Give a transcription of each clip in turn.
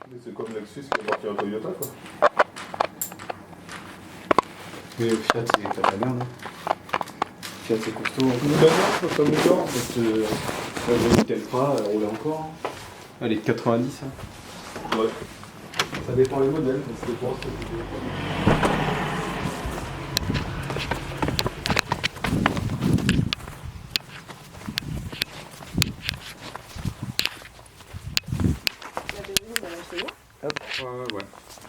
Mais c'est comme Lexus qui est parti en Toyota, quoi. Mais Fiat, c'est pas la merde. Fiat, c'est costaud. Une dernière, je comme le temps. La Renault Telfra, elle roule encore. Elle est de 90. Hein. Ouais. Ça dépend les modèles, mais ça dépend ce que tu veux. Ouais.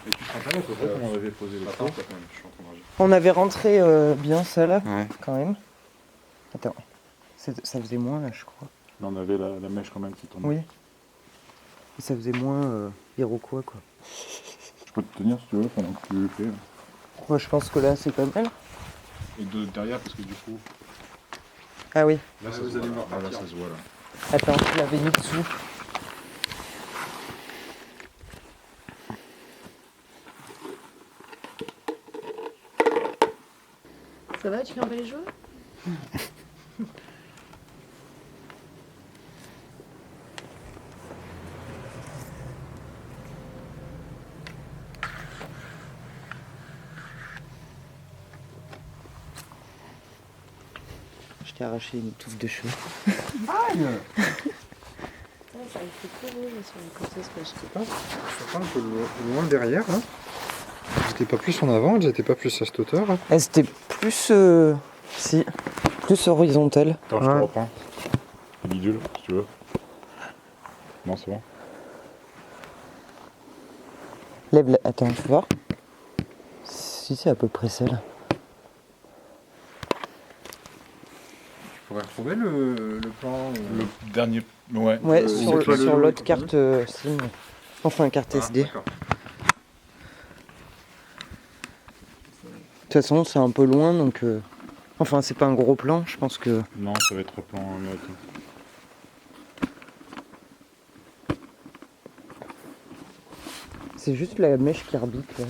Et tu te rappelles à peu près comment on avait posé les photos quand même, je suis en train de regarder. On avait rentré bien ça là, Ouais. quand même. Attends, ça faisait moins là, je crois. Là, on avait la mèche quand même qui tombait. Oui. Et ça faisait moins iroquois quoi. Je peux te tenir si tu veux pendant que tu le fais. Moi je pense que là c'est pas mal. Et de derrière, parce que du coup. Ah oui. Là, ça vous se allez voit. voir Là, partir. ça se voit là. Attends, je l'avais mis dessous. Ça va, tu fais un peu les joueurs? Je t'ai arraché une touffe de cheveux. Aïe! Ça me fait trop rouge sur le côté ce que je fais. Je suis un peu loin derrière. Hein. J'étais pas plus en avant, j'étais pas plus à cette hauteur. Hein. Elle c'était plus. Si. Plus horizontale. Attends, je te reprends. Bidule, si tu veux. Non, c'est bon. Lève la... Attends, tu vois. Si c'est à peu près celle. Tu pourrais retrouver le plan. Le dernier. Ouais. Ouais, c'est sur le- l'autre carte SIM. Enfin, carte SD. De D'accord. toute façon, c'est un peu loin donc. Enfin, c'est pas un gros plan, je pense que. Non, ça va être plan américain. C'est juste la mèche qui arbitre là.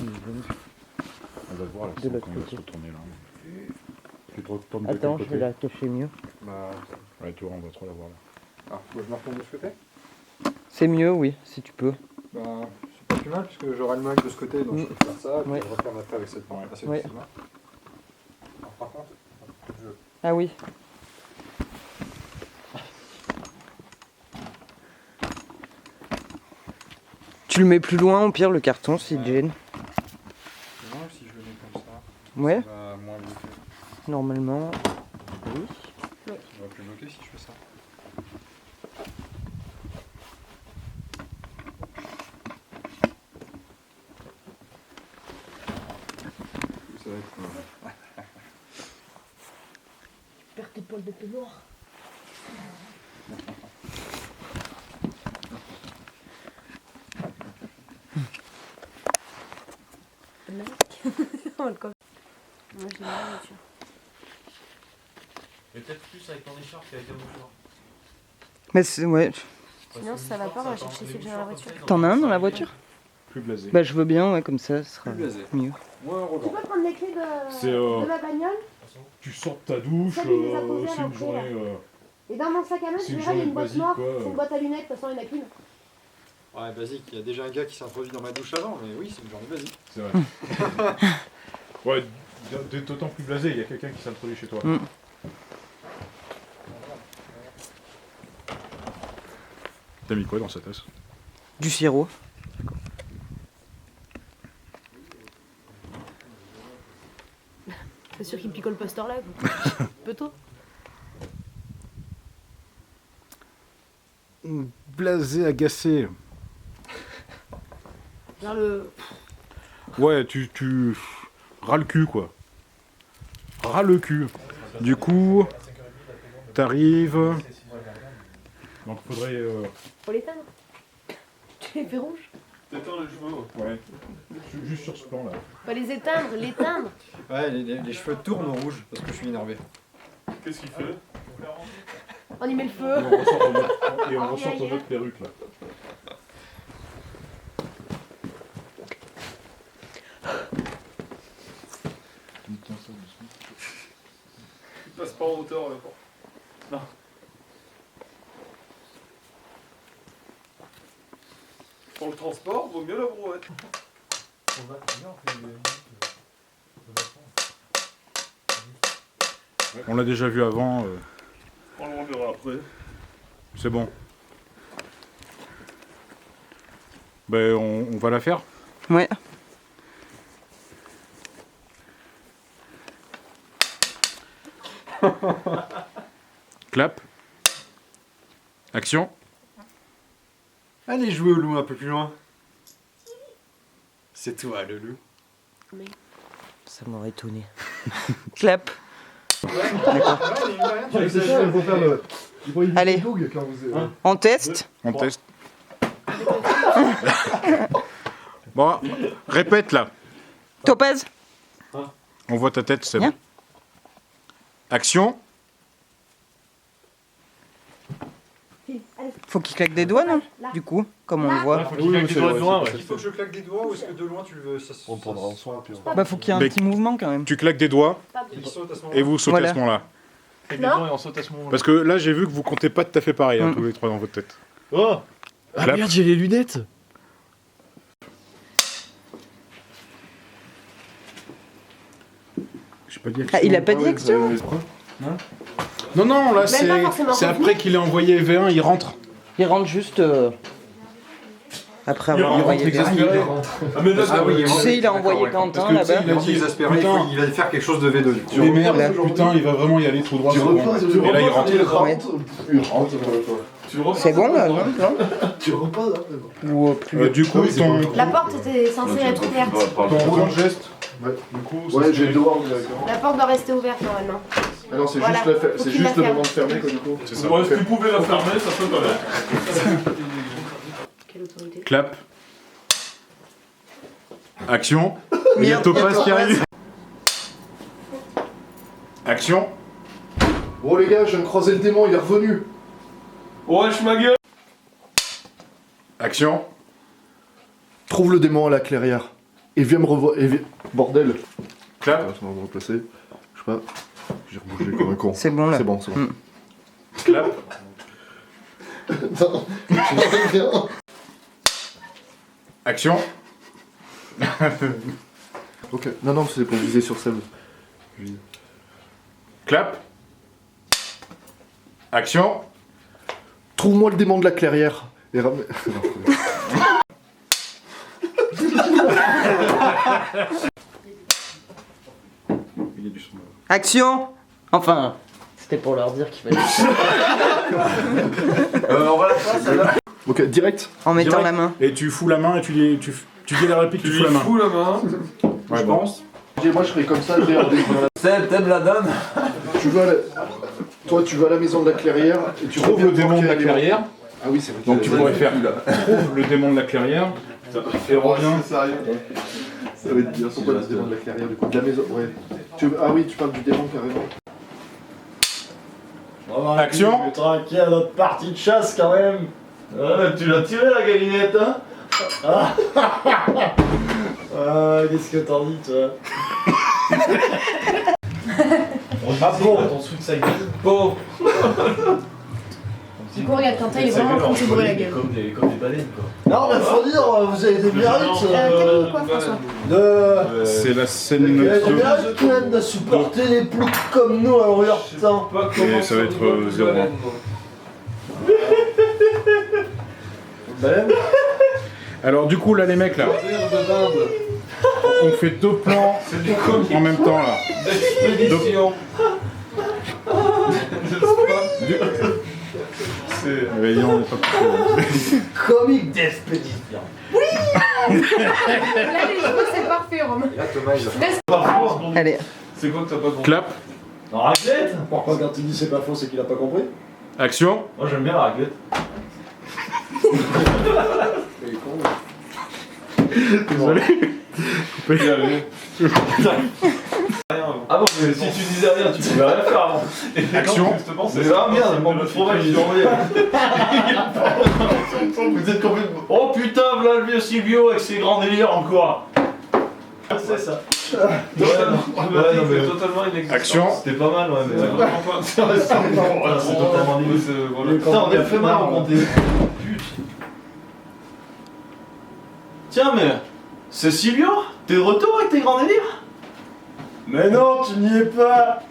On va voir là, De l'autre quand il va se côté. retourner là. Tu te retournes de Attends, quel je vais côté la cacher mieux. Bah, Ouais, tu vois, on va trop la voir là. ah, je me retourne de ce côté. C'est mieux, oui, si tu peux. Bah, c'est pas plus mal puisque j'aurai le mic de ce côté, donc je peux faire ça, et puis Ouais. je referme après avec cette main. Ouais. Alors, par contre, je... Ah oui. Tu le mets plus loin, au pire, le carton, si te gêne. Non, si je le mets comme ça, Ouais, ça va moins bloquer. normalement. Oui. Ça va plus bloquer si je fais ça. Ça va être... Perds tes poils de peignoir. Moi j'ai la voiture. Mais peut-être plus avec ton écharpe qu'avec ta mouchoir. Mais c'est. Ouais. Sinon si ça va pas, on va chercher celui que j'ai dans la voiture. T'en as un dans la voiture? Plus blasé. Bah, je veux bien, ouais, comme ça, ce sera Plus blasé. mieux. Moins Tu arrogant. peux prendre les clés C'est, de ma bagnole Tu sors de ta douche, Ça, il les a posés à c'est une l'entrée, journée. et dans mon sac à main, C'est tu une verras, il y a une journée boîte basique, noire, quoi. c'est une boîte à lunettes, de toute façon il n'y en a qu'une. Ouais, basique. Il y a déjà un gars qui s'est introduit dans ma douche avant, mais oui, c'est une journée basique. C'est vrai. Ouais, t'es d'autant plus blasé, il y a quelqu'un qui s'introduit chez toi. Mm. T'as mis quoi dans sa tasse? Du sirop. C'est sûr qu'il picole pas cette heure-là. Peut-on? Blasé, agacé. Vers le... Ouais, tu ras le cul quoi. Ras le cul. Du coup, t'arrives. Donc faudrait. Faut l'éteindre. Tu les fais rouges. T'éteins les cheveux. Ouais. Juste sur ce plan là. Faut les éteindre, l'éteindre. Ouais, les cheveux tournent au rouge parce que je suis énervé. Qu'est-ce qu'il fait? On y met le Et feu. on ressort et on ressort ton autre perruque là. Tu me tiens ça doucement. Il passe pas en hauteur, là. Non. Pour le transport, vaut mieux la brouette. On l'a déjà vu avant. On le reverra après. C'est bon. Ben, on va la faire. Ouais. Clap. Action. Allez jouer au loup un peu plus loin. C'est toi, le loup. Ça m'aurait étonné. Clap. Allez, on teste. On teste. Bon, répète là. Topaz. On voit ta tête, c'est Bien. bon. Action. Faut qu'il claque des doigts, non? Du coup, comme on le voit. Il faut que je claque des doigts ou est-ce que de loin tu le veux? On prendra en soin. Bah, faut qu'il y ait un Mais- petit mouvement quand même. Tu claques des doigts Il saute à ce moment-là. et vous sautez Voilà. à ce moment-là. Et les gens, et on saute à ce moment-là. Parce que là, j'ai vu que vous comptez pas tout à fait pareil, hein, Mm. tous les trois dans votre tête. Oh Ah merde, j'ai les lunettes. J'ai pas dit Ah, il a pas dit action. Non, non, là, pas forcément c'est revenu. après qu'il ait envoyé V1, il rentre. Il rentre juste après avoir envoyé des... Ah, mais là, Ah oui, Tu sais, il a envoyé Quentin là-bas. il a dit, exaspéré, putain, il va faire quelque chose de V2 du coup. mais merde, putain, il va vraiment y aller tout droit. c'est bon. Et là, il rentre. Ouais. C'est bon là, non? Ou plus... Du coup, ton La porte était censée être ouverte. grand geste, du coup, Ouais, j'ai le doigt. La porte doit rester ouverte normalement. Ah non, c'est Voilà. juste, Faut c'est qu'il la juste le ferme. moment de fermer, quoi, du coup. c'est ça. Ouais, si tu pouvais la fermer, ça peut aller. Quelle autorité? Clap. Action. Il y a Merde, Topaz il y a qui Topaz. arrive. Action. Bon, les gars, je viens de croiser le démon, il est revenu. Wesh, ma gueule. Action. Trouve le démon à la clairière. Et viens me revoir. Bordel. Clap. On va me replacer. Je sais pas. J'ai rebougé comme un con. C'est bon là. C'est bon, c'est bon. Clap. Non, je bien. Action. Ok. Non, non, c'est pour viser sur Seb. Clap. Action. Trouve-moi le démon de la clairière. Et ramène. Il y a du son. Action. Enfin, c'était pour leur dire qu'il fallait... On va la faire, celle-là. Ok, direct. En mettant Direct. la main. Et tu fous la main et tu dis la réplique, tu fous la main. la main. Ouais, je bon. pense. Moi, je ferais comme ça. Seb, t'aimes la donne? Tu vas à la... Toi, tu vas à la maison de la clairière et tu Trouve reviens le démon de la tranquille. clairière. Ah oui, c'est vrai. Donc tu pourrais faire trouve le démon de la clairière et reviens. Ça va être bien. Pourquoi le démon de la clairière du coup? De la maison, ouais. Ah oui, tu parles du démon carrément. Action. Tranquille à notre partie de chasse quand même. Tu l'as tiré la galinette, hein? Qu'est-ce que t'en dis, toi? Ah bon, ton sou de sa gueule. Bon. Du coup, regarde, Quentin, il est vraiment en train de se brûler la gueule. Comme des baleines, quoi. Non, mais faut dire, vous avez été bien vite. T'as mis quoi, François? C'est la scène. Il y a des gens qui viennent de supporter les ploucs comme nous à longueur de temps. Et ça va être 0. Alors du coup là les mecs là, on fait deux plans en même temps là. Voyons, on est pas plus Comique d'expédition. Là, les cheveux, c'est parfait, Romain. Allez. C'est quoi que t'as pas compris? Clap, Non, raclette. Pourquoi quand il dit c'est pas faux, c'est qu'il a pas compris? action. Moi j'aime bien la raclette. Désolé. Ah bon, mais si tu disais rien, tu pouvais rien faire avant. Action. C'est ah merde, il manque de fromage, il est envoyé. Vous êtes complètement. Oh putain, voilà le vieux Silvio avec ses grands délires encore. C'est ça. Ouais, non, mais totalement inexistant. Action. C'était pas mal, ouais, mais. C'est totalement Putain, on a fait mal en compter. Putain. Tiens, mais c'est Silvio? T'es de retour avec tes grands délires? Mais non, tu n'y es pas.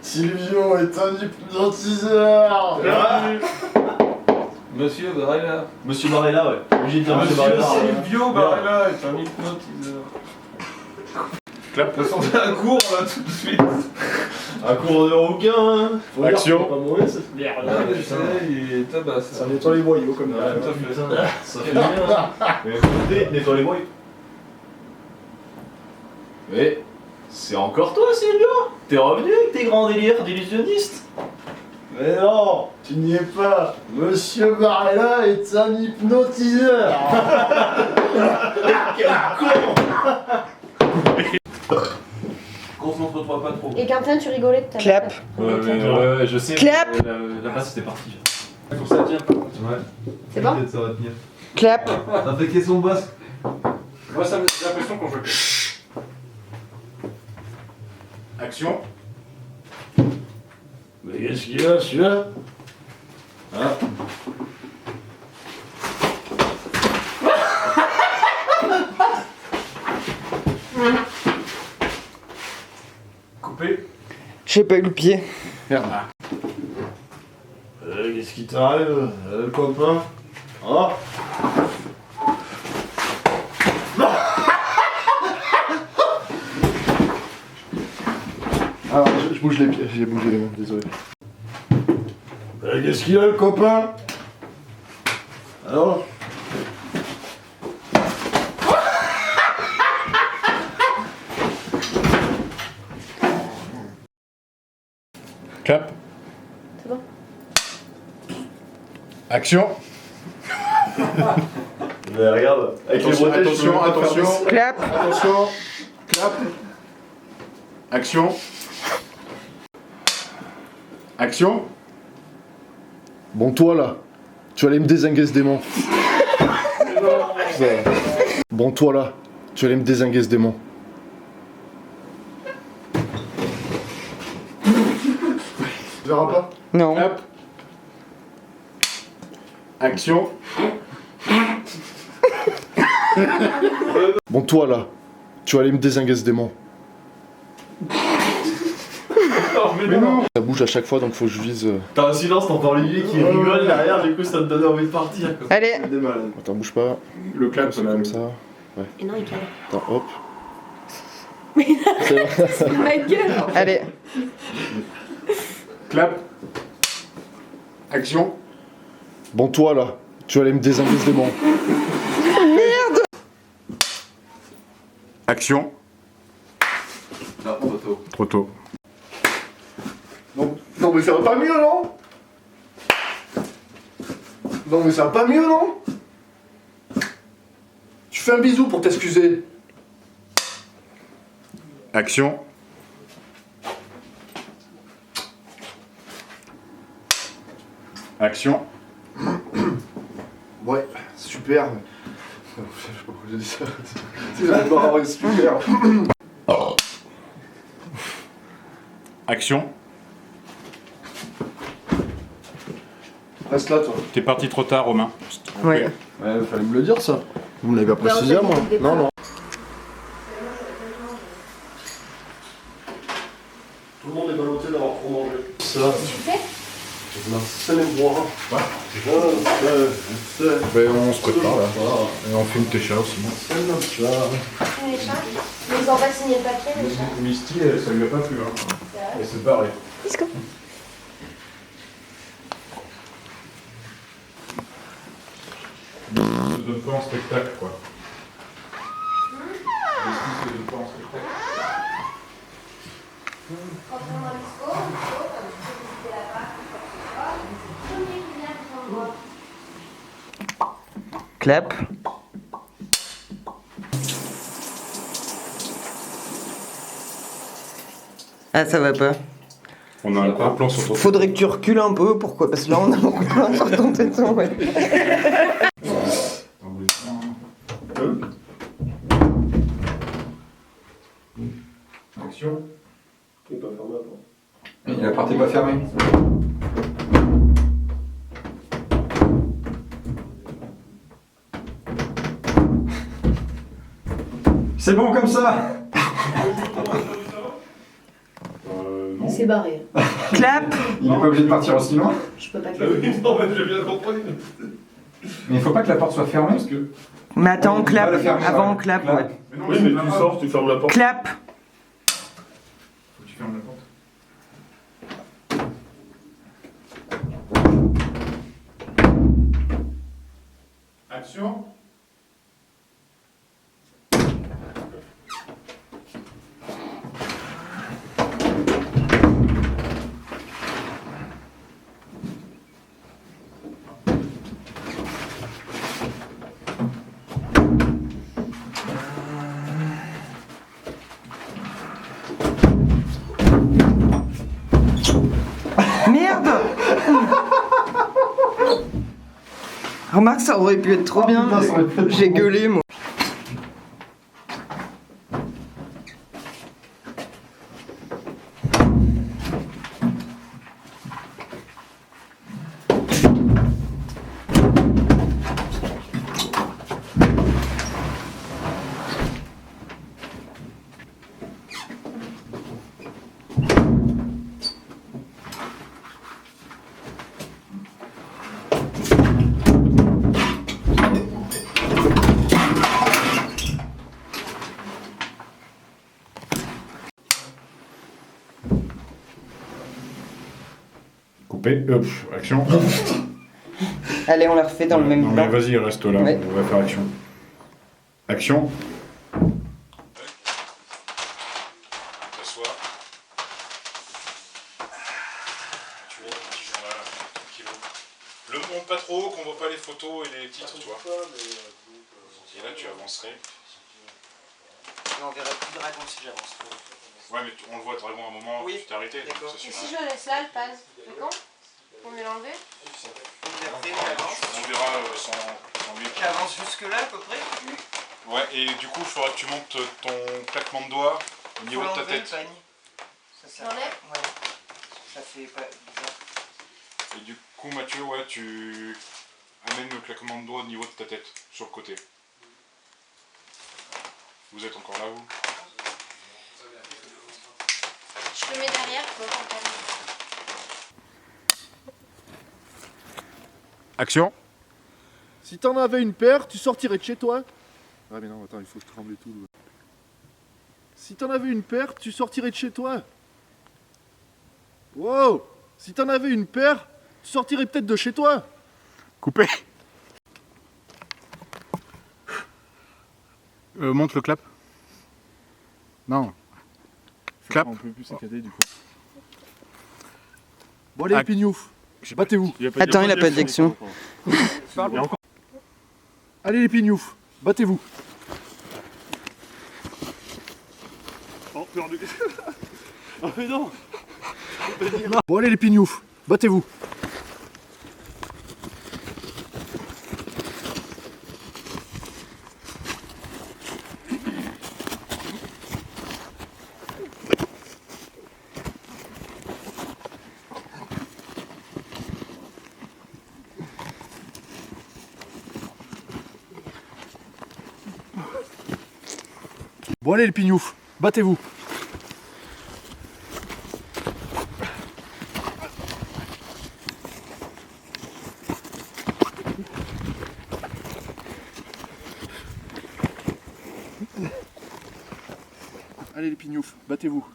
Silvio est un hypnotiseur. Monsieur Barella. Monsieur Barella, ouais. Obligé de dire Monsieur Barella. Silvio Barella est un hypnotiseur. Clap. De toute façon, c'est un cours là tout de suite. Un cours de rouquin, hein. Faut dire Action. que c'est pas mauvais cette merde. Ah, mais je sais, il est tabasse. Ça nettoie les boyaux comme Ouais, ça. tout à fait. Putain, ça fait bien. Mais écoutez, nettoie les bruits. Mais c'est encore toi, Silvio? T'es revenu avec tes grands délires d'illusionniste? Mais non, tu n'y es pas. Monsieur Barella est un hypnotiseur. Quel con! Concentre-toi pas trop. Et Quentin, tu rigolais tout à l'heure. Clap. Ouais, je sais. Clap. Là-bas, c'était parti. Faut que ça tienne. C'est bon? Ça va tenir. Clap. T'as fait son boss. Moi, ça me j'ai l'impression qu'on joue. Action. Mais qu'est-ce qu'il a celui-là? Hein? Coupé. J'ai pas eu le pied. Qu'est-ce qui t'arrive, copain? Oh. Ah, je bouge les pieds, j'ai bougé les mains, désolé. Qu'est-ce qu'il a le copain? Alors? Clap. C'est bon. Action. Mais regarde, avec les bretelles, je peux Attention, même pas faire attention. Clap. Attention. Clap. Action. Action. Bon, toi là, tu vas aller me dézinguer ce démon. Bon, toi là, tu vas aller me dézinguer ce démon. Tu verras pas? Non. Clap. Action. Bon, toi là, tu vas aller me dézinguer ce démon. Mais non. Ça bouge à chaque fois donc faut que je vise. T'as un silence, t'entends Olivier qui rigole derrière, du coup ça te donne envie de partir. Quoi. Allez. Des malades. Attends, bouge pas. Le clap, C'est ça comme ça. Et non, il calme. Attends, hop. C'est ma gueule. Allez. Clap. Action. Bon, toi là, tu vas aller me dézinguer ce démon. Action. Non, trop tôt. Trop tôt. Non, mais ça va pas mieux, non? Non, mais ça va pas mieux, non? Tu fais un bisou pour t'excuser. Action. Action. Ouais, super. Je sais pas pourquoi j'ai dit ça. C'est vraiment ouais, super. Action. Reste là, toi. T'es parti trop tard, Romain. Ouais. Ouais, fallait me le dire, ça. Vous me l'avez pas précisé à moi. Non, non. Tout le monde est ballotté d'avoir trop mangé. Ça, Tu fais? C'est les bois. Ben, on se prépare là. Et on filme tes chats aussi. Les chats? Mais ils ont pas signé le papier, les chats. Misty, ça lui a pas plu. Hein. Elle s'est barrée. Disco. Se donne pas en spectacle, quoi. Misty se donne pas en spectacle. Clap. Ah, ça va pas. On a un gros plan sur ton. Faudrait que tu recules un peu, pourquoi? Parce que là, on a beaucoup de plans sur ton téton, ouais. Action. Il est pas fermé avant. La porte est pas fermée. C'est bon comme ça. Non. C'est barré. Clap. Il est pas obligé de partir aussi loin. Je peux pas Ah oui, non, mais j'ai bien compris. Mais il faut pas que la porte soit fermée. Parce que... Mais attends, on On va clap. le fermer, Avant, ouais. on clap, Clap. ouais. Mais non, Oui, mais tu sors, tu fermes la porte. Clap. Faut que tu fermes la porte. Action. Merde. Remarque, ça aurait pu être trop bien. putain, ça aurait pu être J'ai trop bon. gueulé, moi. Coupé. Hop, action. Allez, on la refait dans le même Non mais plan. vas-y, reste là, Ouais. on va faire action. Action. T'assois. Tu vois, petit journal, tranquillou. Le montre pas trop, qu'on voit pas les photos et les titres, tu vois. Et là tu avancerais. On verra plus de dragon si j'avance. Ouais mais on le voit dragon à un moment, Oui, tu t'es arrêté, donc d'accord. ça Et si suffit. je laisse là, elle passe. D'accord? Pour mieux l'enlever? On verra sans lui. Qui avance jusque là à peu près. Ouais, et du coup, il faudra que tu montes ton claquement de doigts au niveau de ta tête. J'enlève? Ouais. Ça fait pas bizarre. Et du coup, Mathieu, ouais, tu amènes le claquement de doigts au niveau de ta tête, sur le côté. Vous êtes encore là, vous? Je le mets derrière pour entendre. Action. Si t'en avais une paire, tu sortirais de chez toi. Ah mais non, attends, il faut trembler tout. Si t'en avais une paire, tu sortirais de chez toi. Wow. Si t'en avais une paire, tu sortirais peut-être de chez toi. Coupé. Monte le clap. Non. Clap. On peut plus s'accader du coup. Bon allez, Ah. pignouf, battez-vous. Attends, il a pas d'action. Allez les pignoufs, battez-vous. Oh, perdu. Ah, mais non. Bon allez les pignoufs, battez-vous. Bon allez les pignoufs, battez-vous. Allez les pignoufs, battez-vous.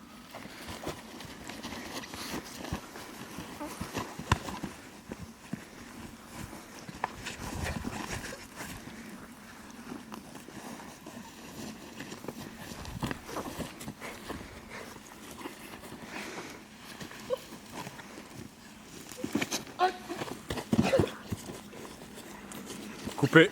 Coupé.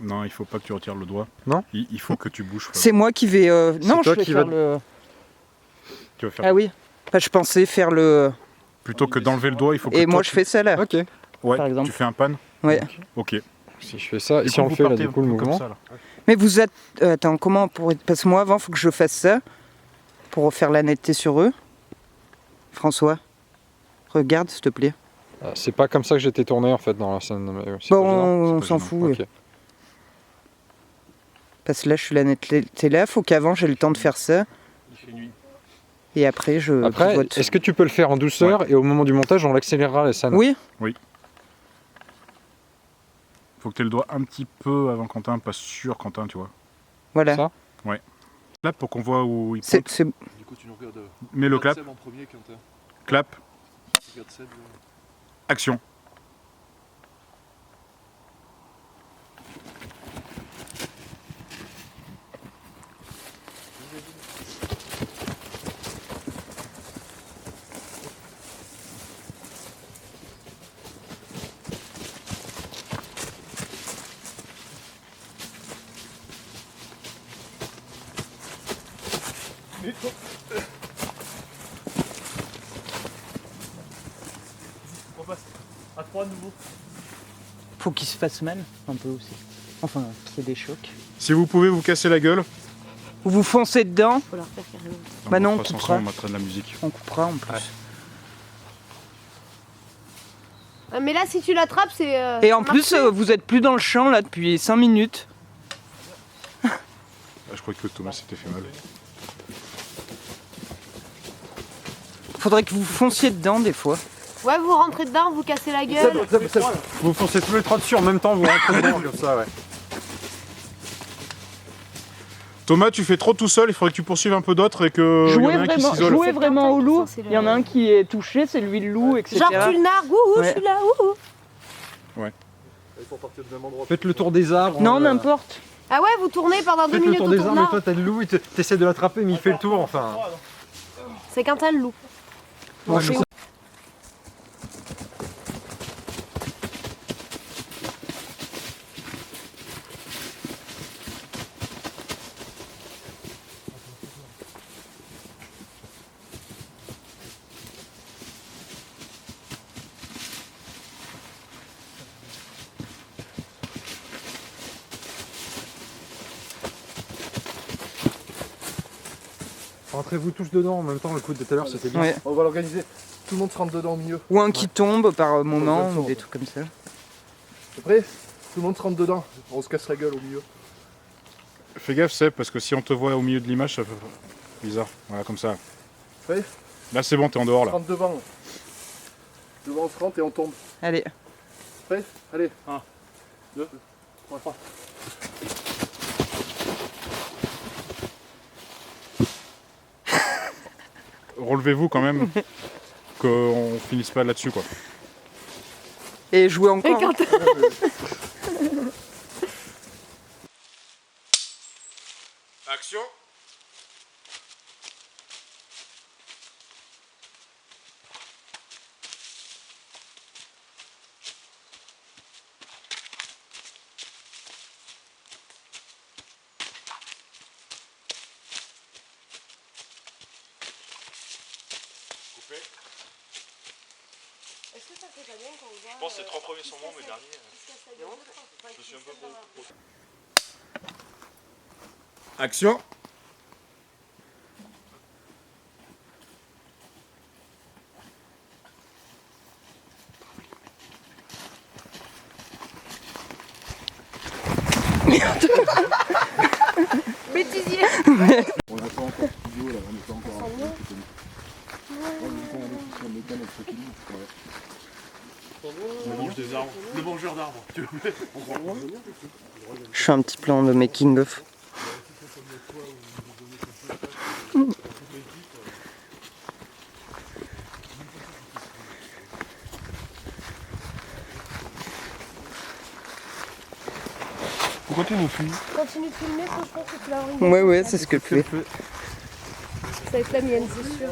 Non, il faut pas que tu retires le doigt. Non. Il faut que tu bouges. C'est moi qui vais. Non, toi je vais qui faire vas- le. Tu vas faire Ah oui. Enfin, je pensais faire le. plutôt que d'enlever le doigt, il faut que Et toi, moi, je fais ça là. Ok. ouais, par exemple. tu fais un pan. Ouais. Ok. Si je fais ça, Du si coup, on le vous fait là, partez du coup, le comme mouvement. ça, là. Mais vous êtes. Attends, comment pour. Parce que moi, avant, il faut que je fasse ça. Pour faire la netteté sur eux. François, regarde, s'il te plaît. Ah, c'est pas comme ça que j'étais tourné en fait dans la scène. Mais c'est Bon, pas gênant. on pas s'en gênant. fout. Ok. Parce que là, je suis la netteté là. Faut qu'avant, j'ai le temps de faire ça. Il fait nuit. Et après, je Après, pivote. est-ce que tu peux le faire en douceur et au moment du montage, on l'accélérera la scène? Oui. Faut que tu aies le doigt un petit peu avant Quentin, pas sur Quentin, tu vois. Voilà. Ça Clap pour qu'on voit où il C'est, pointe. c'est- Du coup, tu nous regardes. Mets le clap. Seb en premier, Quentin. Clap. Regarde Seb. Action. On passe à 3 de nouveau. faut qu'il se fasse mal un peu aussi. Enfin, qu'il y ait des chocs. Si vous pouvez vous casser la gueule. Ou vous foncez dedans, Faut leur faire carrément. Bah non, on passe coupera. ensemble, on mettra de la musique. on coupera en plus. Ah, mais là, si tu l'attrapes, c'est. Et en plus, vous êtes plus dans le champ là depuis 5 minutes. Ah, je crois que Thomas s'était fait mal. Faudrait que vous fonciez dedans des fois. Ouais, vous rentrez dedans, vous cassez la gueule. Vous foncez tous les trois dessus en même temps, vous rentrez dedans comme ça, ouais. Thomas, tu fais trop tout seul, il faudrait que tu poursuives un peu d'autres et que il y en ait un qui s'isole. jouez vraiment au loup. C'est Il y en a un qui est touché, c'est lui le loup, etc. Genre, tu le nargues, ouh, Ouais. je suis là, ouh. Il faut partir du même endroit. Faites le tour des arbres. Non, n'importe. Ah ouais, vous tournez pendant 2 Faites le minutes tour des autour de arbres, mais l'arbre. toi t'as le loup, t'essaies de l'attraper, mais il fait le tour, enfin. C'est Quentin le loup. Moi, c'est- Rentrez-vous tous dedans en même temps, le coup de tout à l'heure c'était bien. Ouais. On va l'organiser. Tout le monde se rentre dedans au milieu. Ou un qui tombe par moment, Ouais. ou des trucs comme ça. C'est prêt? Tout le monde se rentre dedans. On se casse la gueule au milieu. Fais gaffe, Seb, parce que si on te voit au milieu de l'image, ça fait bizarre. Voilà, comme ça. Prêt? Là, c'est bon, t'es en dehors On se là. rentre devant. Devant, on se rentre et on tombe. Allez. Prêt? Allez. 1, 2, 3. Relevez-vous quand même, qu'on finisse pas là-dessus quoi. Et jouez Et encore. Quentin. Action. Coupé. Est-ce que ça fait pas bien qu'on voit. Je pense que les 3 premiers sont bons, mais le dernier. Je suis un peu Action. Bêtisier. On n'a pas encore studio là, on n'est pas encore à Le mangeur d'arbres. Je fais un petit plan de making of. Continue de filmer. Continue de filmer, je pense que tu l'as enregistré. Ouais, c'est ce que je fais. Ça va être la mienne, c'est sûr.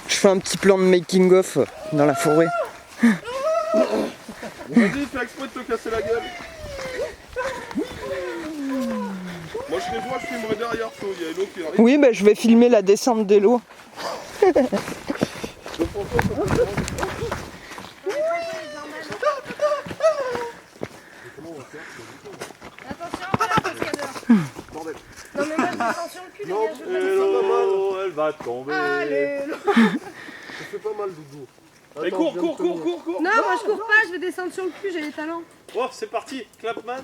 Je fais un petit plan de making of dans la forêt. Vas-y, fais exprès de te casser la gueule. Moi je les vois, je filmerai derrière toi. Il y a l'eau qui arrive. Oui, bah, je vais filmer la descente des lots. Non, mais moi, je me sens sur le cul, les Non, gars, je veux pas. elle va tomber. Allez, Ça fait pas mal, Doudou. Allez, cours. Non, moi je cours pas, je vais descendre sur le cul, j'ai les talents. Oh, c'est parti, Clapman.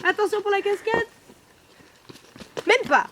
Attention pour la cascade. Même pas.